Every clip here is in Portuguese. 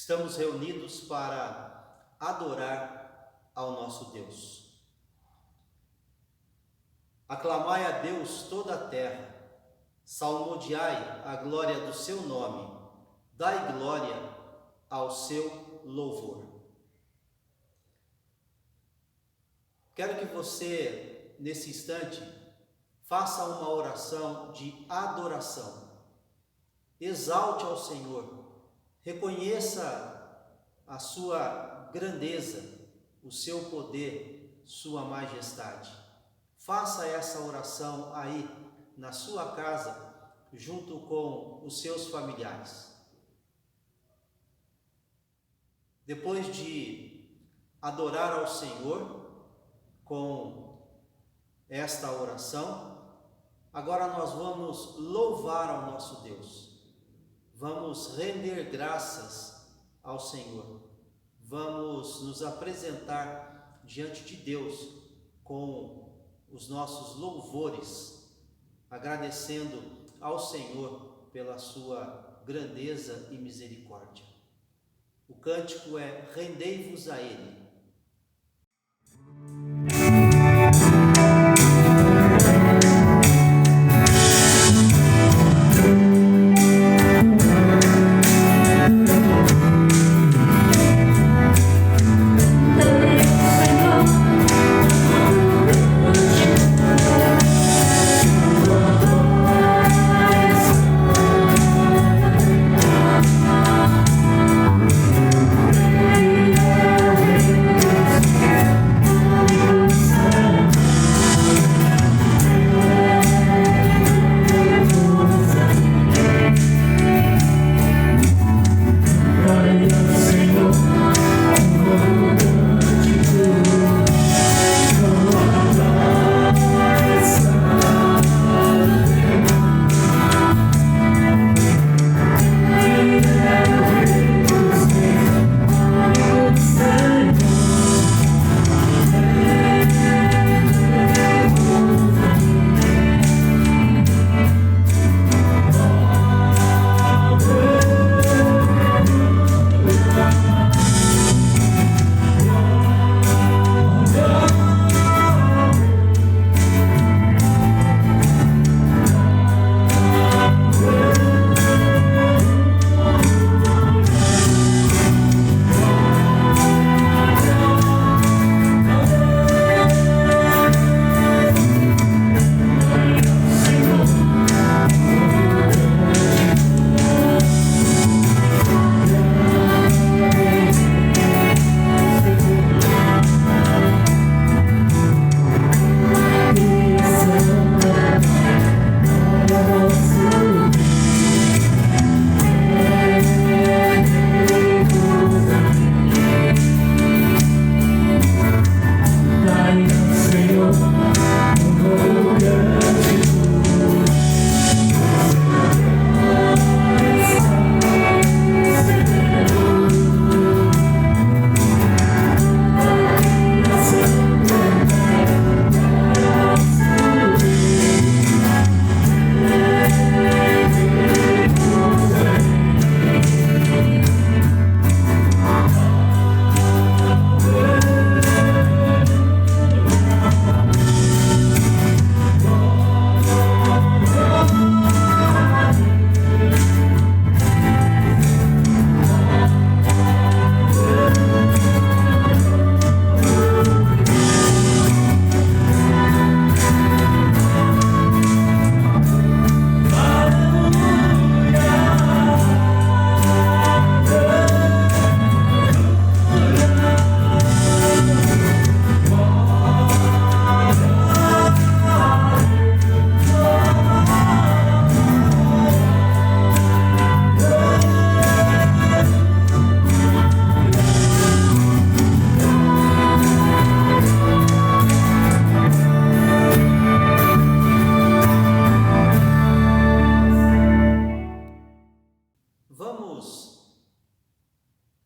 Estamos reunidos para adorar ao nosso Deus. Aclamai a Deus toda a terra, salmodiai a glória do seu nome, dai glória ao seu louvor. Quero que você, nesse instante, faça uma oração de adoração. Exalte ao Senhor, reconheça a sua grandeza, o seu poder, sua majestade. Faça essa oração aí na sua casa, junto com os seus familiares. Depois de adorar ao Senhor com esta oração, agora nós vamos louvar ao nosso Deus. Vamos render graças ao Senhor. Vamos nos apresentar diante de Deus com os nossos louvores, agradecendo ao Senhor pela sua grandeza e misericórdia. O cântico é: rendei-vos a Ele.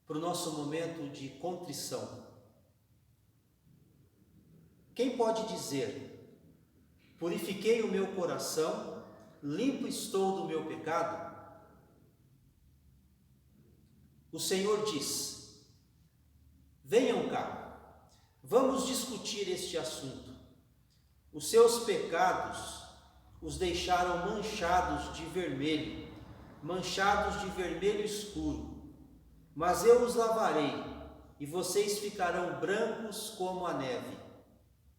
Para o nosso momento de contrição. Quem pode dizer: purifiquei o meu coração, limpo estou do meu pecado? O Senhor diz: venham cá, vamos discutir este assunto. Os seus pecados os deixaram manchados de vermelho escuro. Mas eu os lavarei, e vocês ficarão brancos como a neve,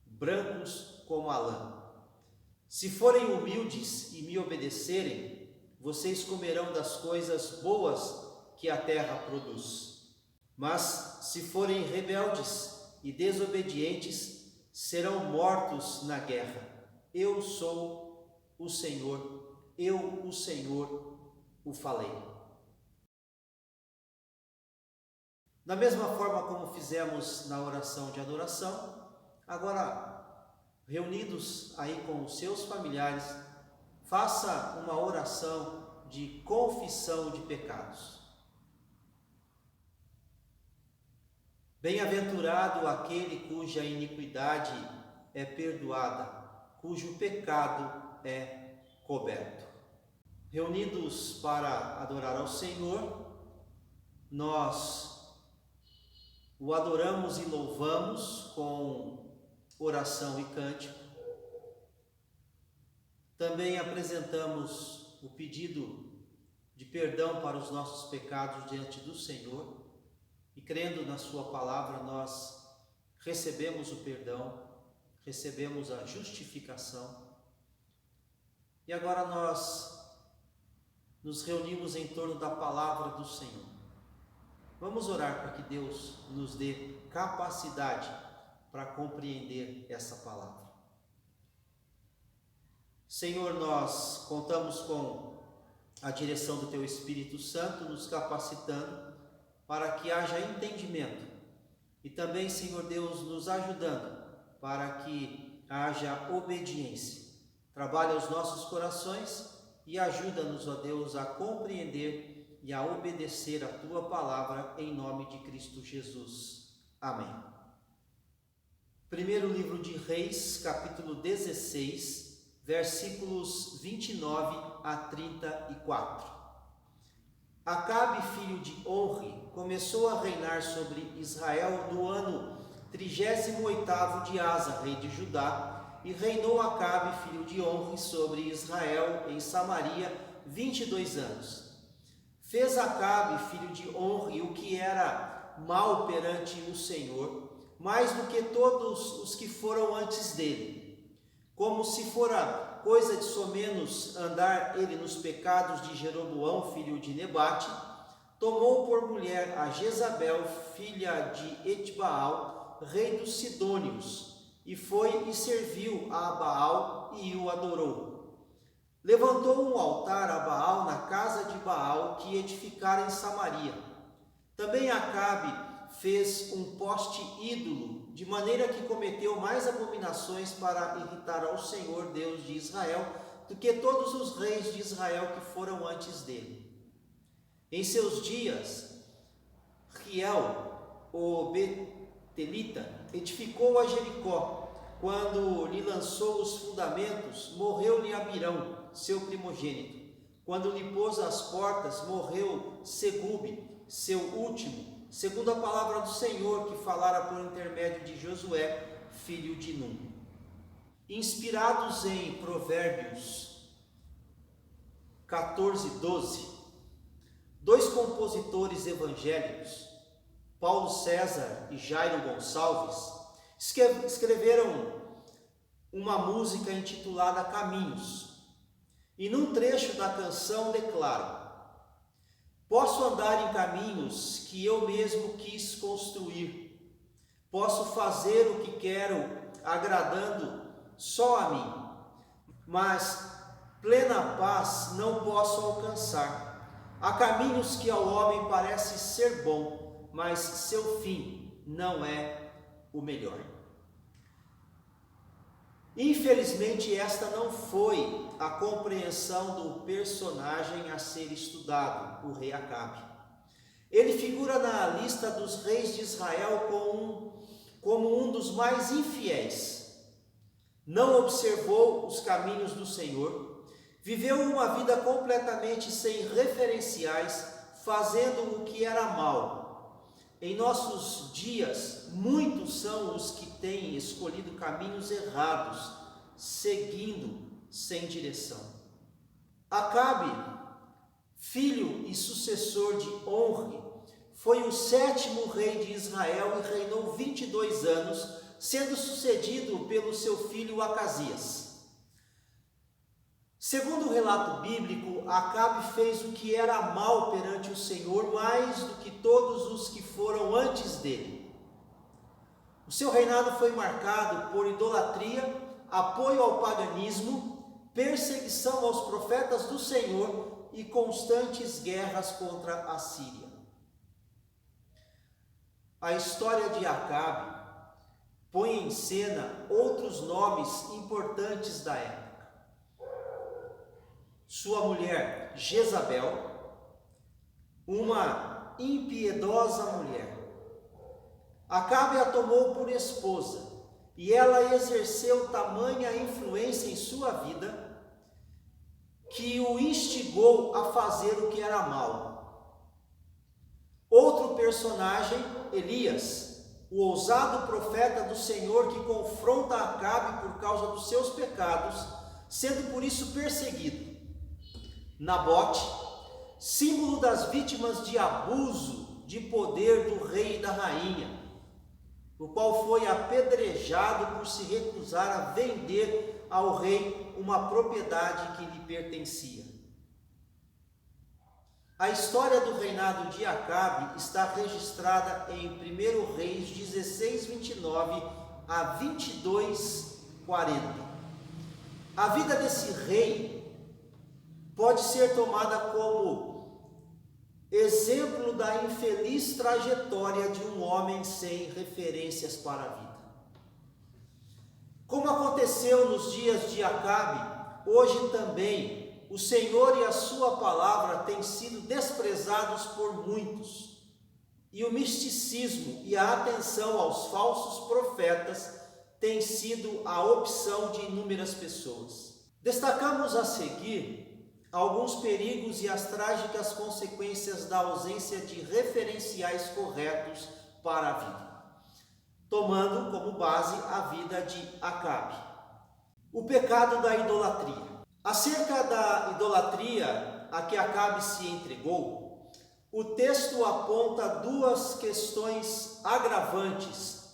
brancos como a lã. Se forem humildes e me obedecerem, vocês comerão das coisas boas que a terra produz. Mas se forem rebeldes e desobedientes, serão mortos na guerra. Eu sou o Senhor, eu, o Senhor, o falei. Da mesma forma como fizemos na oração de adoração, agora, reunidos aí com os seus familiares, faça uma oração de confissão de pecados. Bem-aventurado aquele cuja iniquidade é perdoada, cujo pecado é coberto. Reunidos para adorar ao Senhor, nós o adoramos e louvamos com oração e cântico. Também apresentamos o pedido de perdão para os nossos pecados diante do Senhor. E crendo na sua palavra, nós recebemos o perdão, recebemos a justificação. E agora nós nos reunimos em torno da palavra do Senhor. Vamos orar para que Deus nos dê capacidade para compreender essa palavra. Senhor, nós contamos com a direção do Teu Espírito Santo, nos capacitando para que haja entendimento. E também, Senhor Deus, nos ajudando para que haja obediência. Trabalha os nossos corações e ajuda-nos, ó Deus, a compreender e a obedecer a Tua palavra, em nome de Cristo Jesus. Amém. Primeiro livro de Reis, capítulo 16, versículos 29 a 34. Acabe, filho de Onri, começou a reinar sobre Israel no ano 38º de Asa, rei de Judá, e reinou Acabe, filho de Onri, sobre Israel em Samaria 22 anos. Fez Acabe, filho de Onri, o que era mal perante o Senhor, mais do que todos os que foram antes dele. Como se fora coisa de somenos andar ele nos pecados de Jeroboão, filho de Nebate, tomou por mulher a Jezabel, filha de Etbaal, rei dos Sidônios, e foi e serviu a Baal e o adorou. Levantou um altar a Baal na casa de Baal, que edificara em Samaria. Também Acabe fez um poste ídolo, de maneira que cometeu mais abominações para irritar ao Senhor, Deus de Israel, do que todos os reis de Israel que foram antes dele. Em seus dias, Riel, o Betelita, edificou a Jericó. Quando lhe lançou os fundamentos, morreu-lhe Abirão, seu primogênito. Quando lhe pôs as portas, morreu Segube, seu último, segundo a palavra do Senhor que falara por intermédio de Josué, filho de Num. Inspirados em Provérbios 14:12, dois compositores evangélicos, Paulo César e Jairo Gonçalves, escreveram uma música intitulada Caminhos. E num trecho da canção declaram: posso andar em caminhos que eu mesmo quis construir. Posso fazer o que quero, agradando só a mim. Mas plena paz não posso alcançar. Há caminhos que ao homem parece ser bom, mas seu fim não é o melhor. Infelizmente, esta não foi a compreensão do personagem a ser estudado, o rei Acabe. Ele figura na lista dos reis de Israel como um dos mais infiéis. Não observou os caminhos do Senhor, viveu uma vida completamente sem referenciais, fazendo o que era mal. Em nossos dias, muitos são os que têm escolhido caminhos errados, seguindo sem direção. Acabe, filho e sucessor de Onri, foi o 7º rei de Israel e reinou 22 anos, sendo sucedido pelo seu filho Acasias. Segundo o relato bíblico, Acabe fez o que era mal perante o Senhor mais do que todos os que foram antes dele. O seu reinado foi marcado por idolatria, apoio ao paganismo, perseguição aos profetas do Senhor e constantes guerras contra a Síria. A história de Acabe põe em cena outros nomes importantes da época. Sua mulher Jezabel, uma impiedosa mulher. Acabe a tomou por esposa e ela exerceu tamanha influência em sua vida que o instigou a fazer o que era mal. Outro personagem, Elias, o ousado profeta do Senhor que confronta Acabe por causa dos seus pecados, sendo por isso perseguido. Nabote, símbolo das vítimas de abuso de poder do rei e da rainha, o qual foi apedrejado por se recusar a vender ao rei uma propriedade que lhe pertencia. A história do reinado de Acabe está registrada em 1 Reis 16, 29 a 22, 40. A vida desse rei pode ser tomada como exemplo da infeliz trajetória de um homem sem referências para a vida. Como aconteceu nos dias de Acabe, hoje também o Senhor e a sua palavra têm sido desprezados por muitos, e o misticismo e a atenção aos falsos profetas têm sido a opção de inúmeras pessoas. Destacamos a seguir alguns perigos e as trágicas consequências da ausência de referenciais corretos para a vida, tomando como base a vida de Acabe. O pecado da idolatria. Acerca da idolatria a que Acabe se entregou, o texto aponta duas questões agravantes.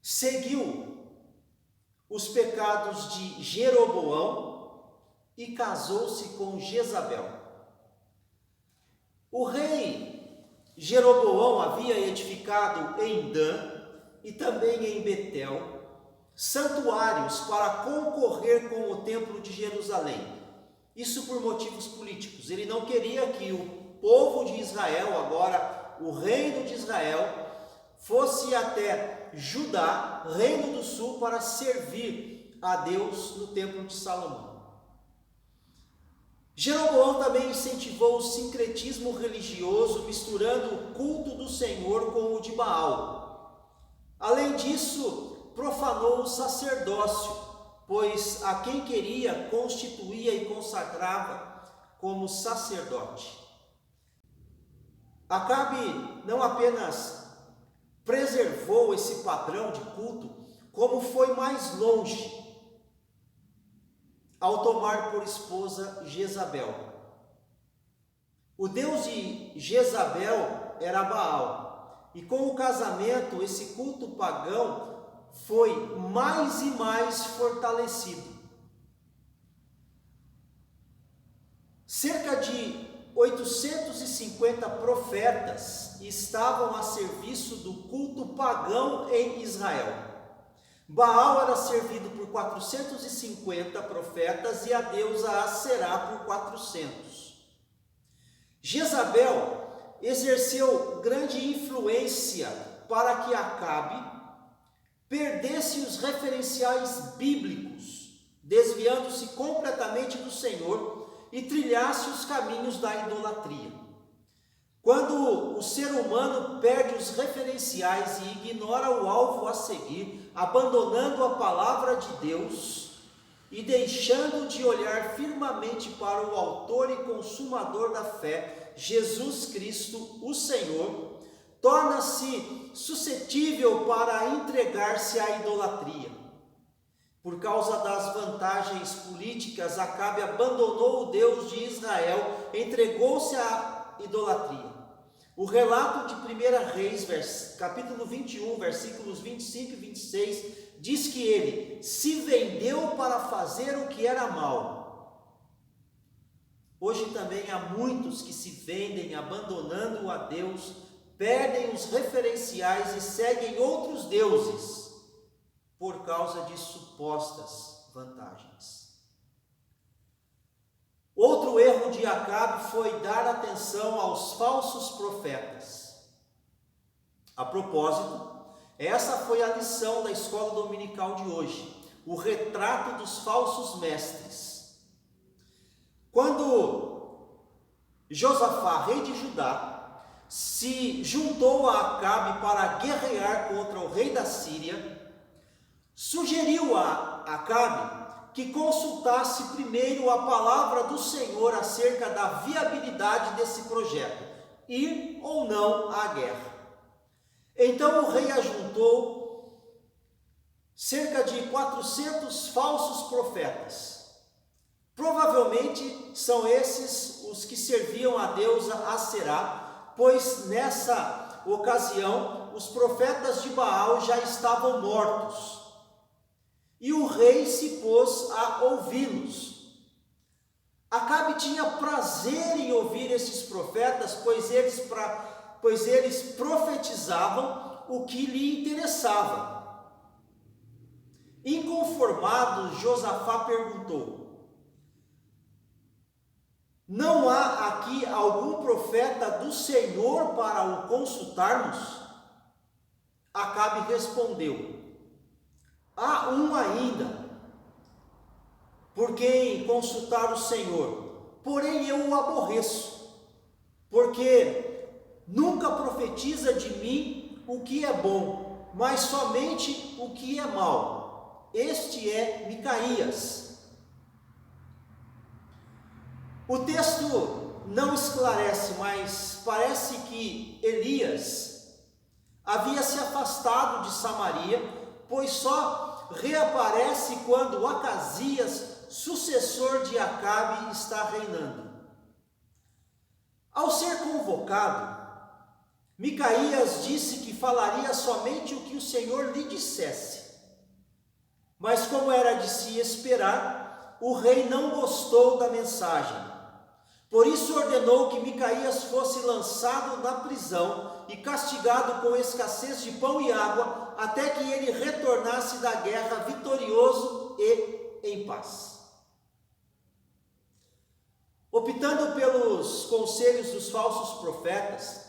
Seguiu os pecados de Jeroboão e casou-se com Jezabel. O rei Jeroboão havia edificado em Dan e também em Betel santuários para concorrer com o templo de Jerusalém. Isso por motivos políticos. Ele não queria que o povo de Israel, agora o reino de Israel, fosse até Judá, reino do sul, para servir a Deus no templo de Salomão. Jeroboão também incentivou o sincretismo religioso, misturando o culto do Senhor com o de Baal. Além disso, profanou o sacerdócio, pois a quem queria constituía e consagrava como sacerdote. Acabe não apenas preservou esse padrão de culto, como foi mais longe ao tomar por esposa Jezabel. O deus de Jezabel era Baal, e com o casamento esse culto pagão foi mais e mais fortalecido. Cerca de 850 profetas estavam a serviço do culto pagão em Israel. Baal era servido por 450 profetas e a deusa Aserá por 400. Jezabel exerceu grande influência para que Acabe perdesse os referenciais bíblicos, desviando-se completamente do Senhor e trilhasse os caminhos da idolatria. Quando o ser humano perde os referenciais e ignora o alvo a seguir, abandonando a palavra de Deus e deixando de olhar firmemente para o autor e consumador da fé, Jesus Cristo, o Senhor, torna-se suscetível para entregar-se à idolatria. Por causa das vantagens políticas, Acabe abandonou o Deus de Israel, entregou-se à idolatria. O relato de 1 Reis, capítulo 21, versículos 25 e 26, diz que ele se vendeu para fazer o que era mal. Hoje também há muitos que se vendem abandonando a Deus, perdem os referenciais e seguem outros deuses por causa de supostas vantagens. Outro erro de Acabe foi dar atenção aos falsos profetas. A propósito, essa foi a lição da escola dominical de hoje, o retrato dos falsos mestres. Quando Josafá, rei de Judá, se juntou a Acabe para guerrear contra o rei da Síria, sugeriu a Acabe que consultasse primeiro a palavra do Senhor acerca da viabilidade desse projeto, ir ou não à guerra. Então o rei ajuntou cerca de 400 falsos profetas. Provavelmente são esses os que serviam a deusa Aserá, pois nessa ocasião os profetas de Baal já estavam mortos. E o rei se pôs a ouvi-los. Acabe tinha prazer em ouvir esses profetas, pois eles profetizavam o que lhe interessava. Inconformado, Josafá perguntou: não há aqui algum profeta do Senhor para o consultarmos? Acabe respondeu: há um ainda, por quem consultar o Senhor, porém eu o aborreço, porque nunca profetiza de mim o que é bom, mas somente o que é mal. Este é Micaías. O texto não esclarece, mas parece que Elias havia se afastado de Samaria, pois só reaparece quando Acasias, sucessor de Acabe, está reinando. Ao ser convocado, Micaías disse que falaria somente o que o Senhor lhe dissesse. Mas como era de se esperar, o rei não gostou da mensagem. Por isso ordenou que Micaías fosse lançado na prisão e castigado com escassez de pão e água, até que ele retornasse da guerra vitorioso e em paz. Optando pelos conselhos dos falsos profetas,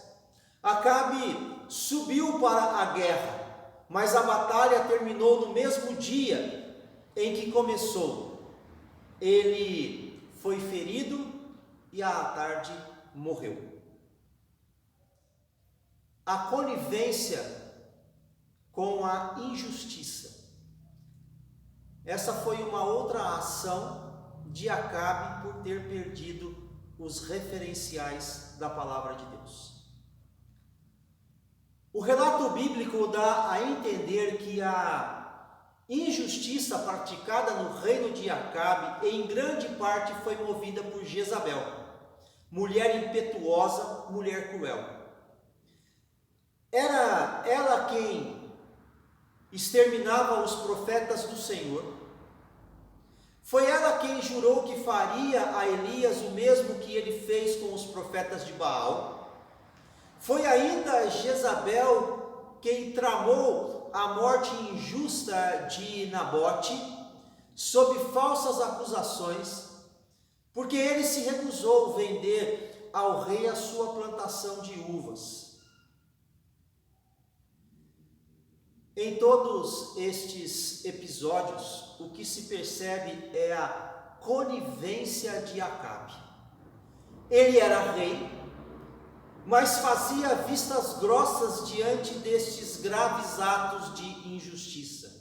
Acabe subiu para a guerra, mas a batalha terminou no mesmo dia em que começou. Ele foi ferido e à tarde morreu. A conivência com a injustiça. Essa foi uma outra ação de Acabe por ter perdido os referenciais da palavra de Deus. O relato bíblico dá a entender que a injustiça praticada no reino de Acabe, em grande parte, foi movida por Jezabel, mulher impetuosa, mulher cruel. Era ela quem exterminava os profetas do Senhor. Foi ela quem jurou que faria a Elias o mesmo que ele fez com os profetas de Baal. Foi ainda Jezabel quem tramou a morte injusta de Nabote, sob falsas acusações, porque ele se recusou a vender ao rei a sua plantação de uvas. Em todos estes episódios, o que se percebe é a conivência de Acabe. Ele era rei, mas fazia vistas grossas diante destes graves atos de injustiça.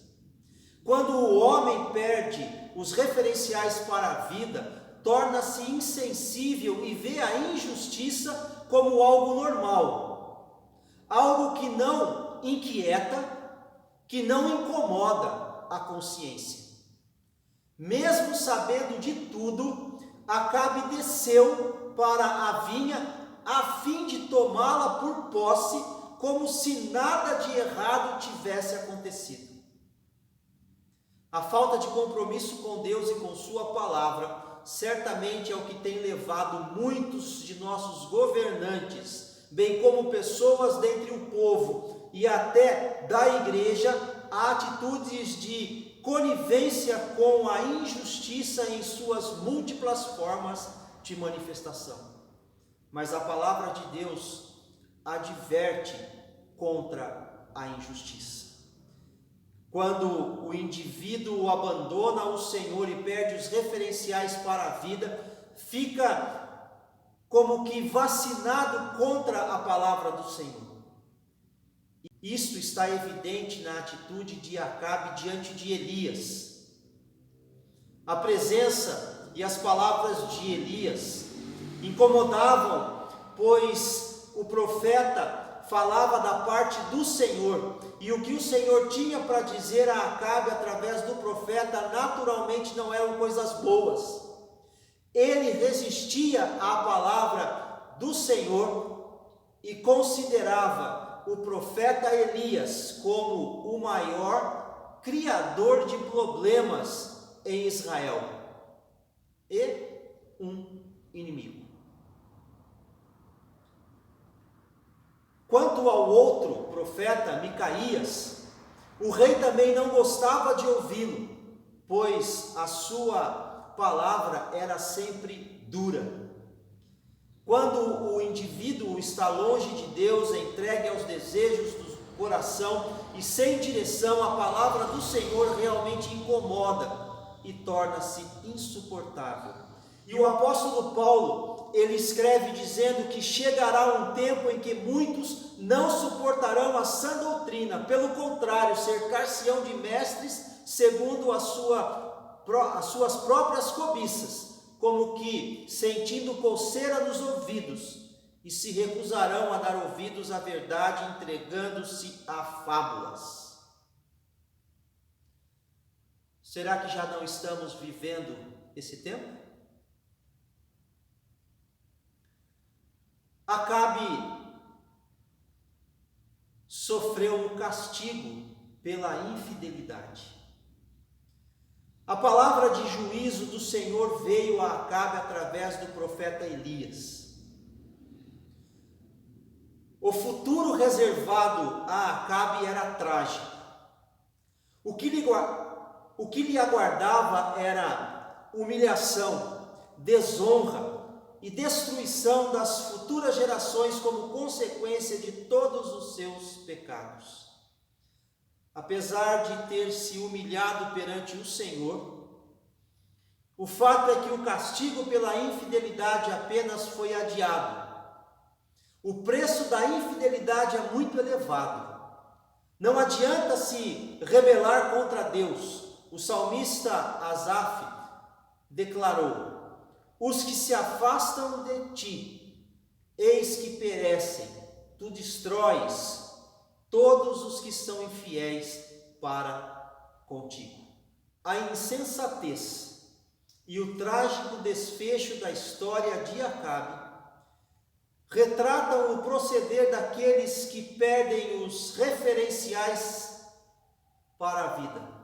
Quando o homem perde os referenciais para a vida, torna-se insensível e vê a injustiça como algo normal, algo que não inquieta, que não incomoda a consciência. Mesmo sabendo de tudo, Acabe desceu para a vinha a fim de tomá-la por posse, como se nada de errado tivesse acontecido. A falta de compromisso com Deus e com sua palavra certamente é o que tem levado muitos de nossos governantes, bem como pessoas dentre o povo e até da igreja, a atitudes de conivência com a injustiça em suas múltiplas formas de manifestação. Mas a palavra de Deus adverte contra a injustiça. Quando o indivíduo abandona o Senhor e perde os referenciais para a vida, fica como que vacinado contra a palavra do Senhor. Isto está evidente na atitude de Acabe diante de Elias. A presença e as palavras de Elias incomodavam, pois o profeta falava da parte do Senhor, e o que o Senhor tinha para dizer a Acabe através do profeta naturalmente não eram coisas boas. Ele resistia à palavra do Senhor e considerava o profeta Elias como o maior criador de problemas em Israel e um inimigo. Quanto ao outro profeta, Micaías, o rei também não gostava de ouvi-lo, pois a sua palavra era sempre dura. Quando o indivíduo está longe de Deus, entregue aos desejos do coração e sem direção, a palavra do Senhor realmente incomoda e torna-se insuportável. E o apóstolo Paulo, ele escreve dizendo que chegará um tempo em que muitos não suportarão a sã doutrina, pelo contrário, cercar-se-ão de mestres segundo as suas próprias cobiças, como que sentindo coceira nos ouvidos, e se recusarão a dar ouvidos à verdade, entregando-se a fábulas. Será que já não estamos vivendo esse tempo? Acabe sofreu um castigo pela infidelidade. A palavra de juízo do Senhor veio a Acabe através do profeta Elias. O futuro reservado a Acabe era trágico. O que lhe aguardava era humilhação, desonra e destruição das futuras gerações como consequência de todos os seus pecados. Apesar de ter se humilhado perante o Senhor, o fato é que o castigo pela infidelidade apenas foi adiado. O preço da infidelidade é muito elevado. Não adianta se rebelar contra Deus. O salmista Asaf declarou: os que se afastam de ti, eis que perecem, tu destróis todos os que são infiéis para contigo. A insensatez e o trágico desfecho da história de Acabe retratam o proceder daqueles que perdem os referenciais para a vida.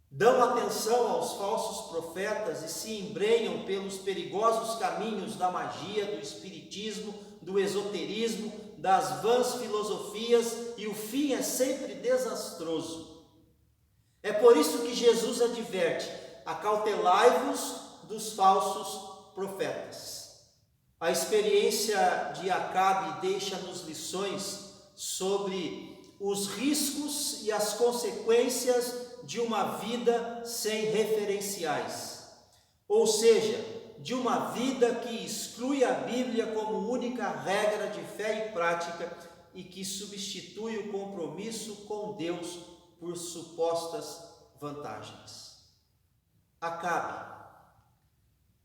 Dão atenção aos falsos profetas e se embrenham pelos perigosos caminhos da magia, do espiritismo, do esoterismo, das vãs filosofias, e o fim é sempre desastroso. É por isso que Jesus adverte: acautelai-vos dos falsos profetas. A experiência de Acabe deixa-nos lições sobre os riscos e as consequências de uma vida sem referenciais, ou seja, de uma vida que exclui a Bíblia como única regra de fé e prática e que substitui o compromisso com Deus por supostas vantagens. Acabe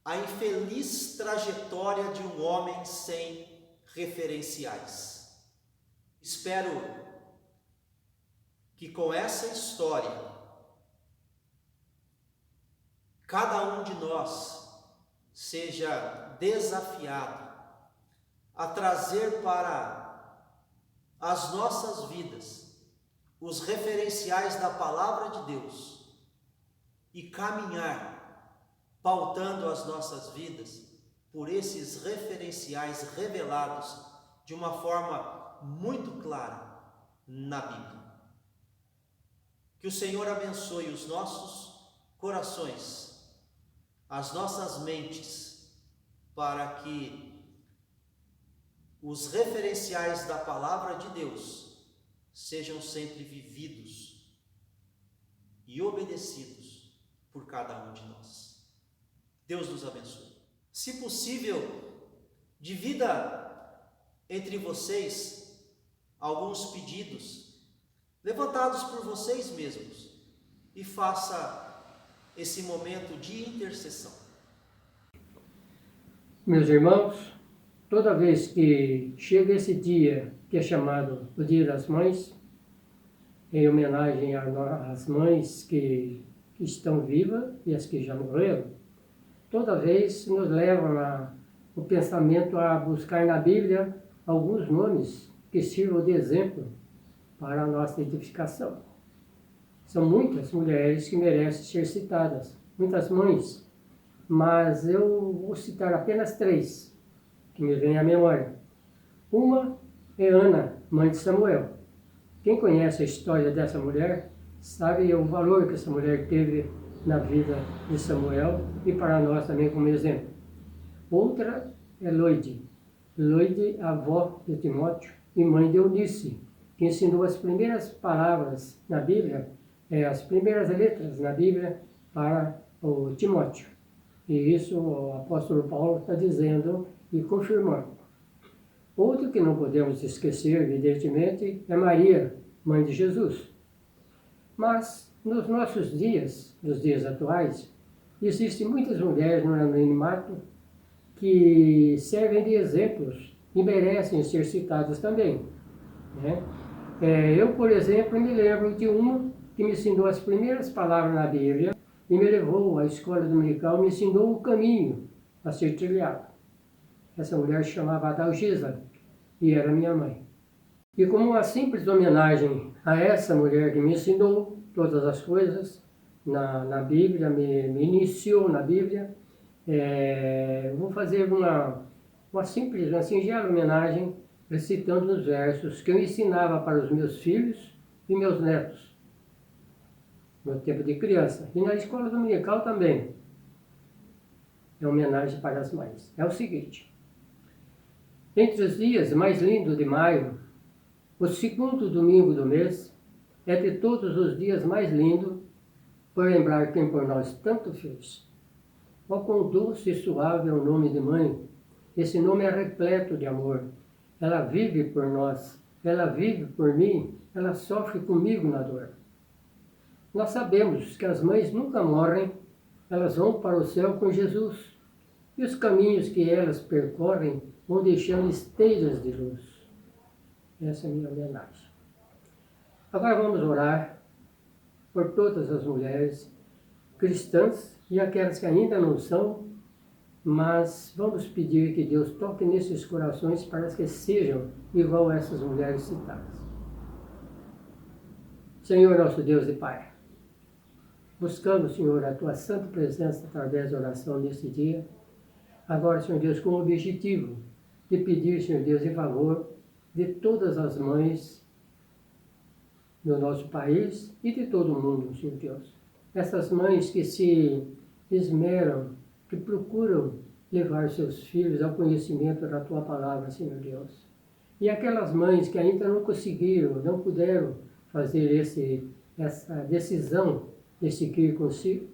a infeliz trajetória de um homem sem referenciais. Espero que com essa história, cada um de nós seja desafiado a trazer para as nossas vidas os referenciais da palavra de Deus e caminhar pautando as nossas vidas por esses referenciais revelados de uma forma muito clara na Bíblia. Que o Senhor abençoe os nossos corações, as nossas mentes, para que os referenciais da palavra de Deus sejam sempre vividos e obedecidos por cada um de nós. Deus nos abençoe. Se possível, divida entre vocês alguns pedidos levantados por vocês mesmos e faça esse momento de intercessão. Meus irmãos, toda vez que chega esse dia, que é chamado o Dia das Mães, em homenagem às mães que estão vivas e as que já morreram, toda vez nos leva o pensamento a buscar na Bíblia alguns nomes que sirvam de exemplo para a nossa edificação. São muitas mulheres que merecem ser citadas, muitas mães, mas eu vou citar apenas 3 que me vêm à memória. Uma é Ana, mãe de Samuel. Quem conhece a história dessa mulher sabe o valor que essa mulher teve na vida de Samuel e para nós também como exemplo. Outra é Loide, avó de Timóteo e mãe de Eunice, que ensinou as primeiras palavras na Bíblia, as primeiras letras na Bíblia para o Timóteo. E isso o apóstolo Paulo está dizendo e confirmando. Outro que não podemos esquecer, evidentemente, é Maria, mãe de Jesus. Mas nos nossos dias, nos dias atuais, existem muitas mulheres no anonimato que servem de exemplos e merecem ser citadas também, né? Eu, por exemplo, me lembro de uma que me ensinou as primeiras palavras na Bíblia e me levou à escola dominical, me ensinou o caminho a ser trilhado. Essa mulher se chamava Adalgisa e era minha mãe. E como uma simples homenagem a essa mulher que me ensinou todas as coisas na Bíblia, me iniciou na Bíblia, vou fazer uma simples, uma singela homenagem recitando os versos que eu ensinava para os meus filhos e meus netos no tempo de criança. E na escola dominical também. É homenagem para as mães. É o seguinte: entre os dias mais lindos de maio, o segundo domingo do mês é de todos os dias mais lindo, por lembrar quem por nós tanto fez. Ó, quão doce e suave é o nome de mãe. Esse nome é repleto de amor. Ela vive por nós, ela vive por mim, ela sofre comigo na dor. Nós sabemos que as mães nunca morrem, elas vão para o céu com Jesus. E os caminhos que elas percorrem vão deixando esteiras de luz. Essa é a minha homenagem. Agora vamos orar por todas as mulheres cristãs e aquelas que ainda não são, mas vamos pedir que Deus toque nesses corações para que sejam igual a essas mulheres citadas. Senhor, nosso Deus e Pai, buscamos, Senhor, a Tua santa presença através da oração nesse dia. Agora, Senhor Deus, com o objetivo de pedir, Senhor Deus, em favor de todas as mães do nosso país e de todo o mundo, Senhor Deus. Essas mães que se esmeram, que procuram levar seus filhos ao conhecimento da Tua Palavra, Senhor Deus. E aquelas mães que ainda não conseguiram, não puderam fazer essa decisão de seguir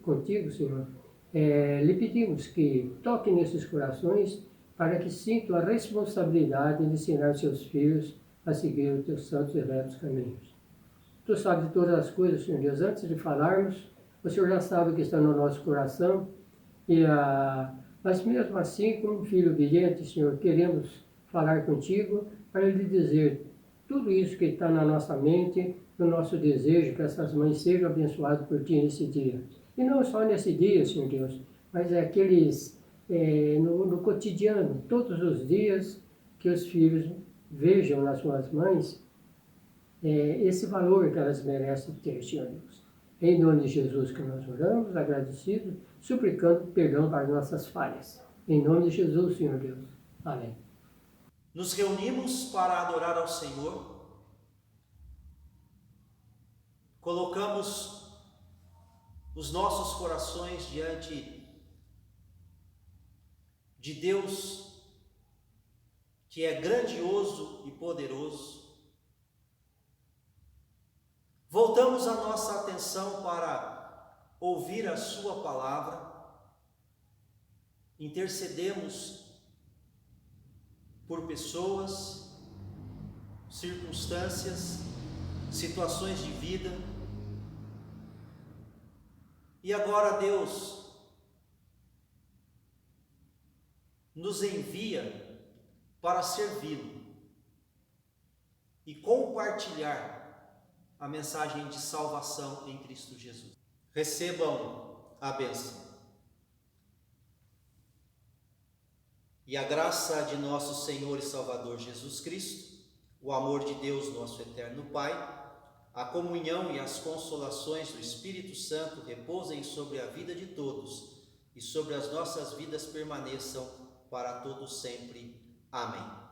contigo, Senhor, lhe pedimos que toque nesses corações para que sintam a responsabilidade de ensinar seus filhos a seguir os Teus santos e retos caminhos. Tu sabes de todas as coisas, Senhor Deus. Antes de falarmos, o Senhor já sabe o que está no nosso coração e Mas mesmo assim, como filho obediente, Senhor, queremos falar contigo para lhe dizer tudo isso que está na nossa mente, no nosso desejo que essas mães sejam abençoadas por ti nesse dia. E não só nesse dia, Senhor Deus, mas no cotidiano, todos os dias que os filhos vejam nas suas mães esse valor que elas merecem ter, Senhor Deus. Em nome de Jesus que nós oramos, agradecidos, suplicando perdão para nossas falhas. Em nome de Jesus, Senhor Deus. Amém. Nos reunimos para adorar ao Senhor. Colocamos os nossos corações diante de Deus, que é grandioso e poderoso. Voltamos a nossa atenção para ouvir a sua palavra. Intercedemos por pessoas, circunstâncias, situações de vida. E agora Deus nos envia para servi-lo e compartilhar a mensagem de salvação em Cristo Jesus. Recebam a bênção. E a graça de nosso Senhor e Salvador Jesus Cristo, o amor de Deus, nosso eterno Pai, a comunhão e as consolações do Espírito Santo repousem sobre a vida de todos e sobre as nossas vidas permaneçam para todos sempre. Amém.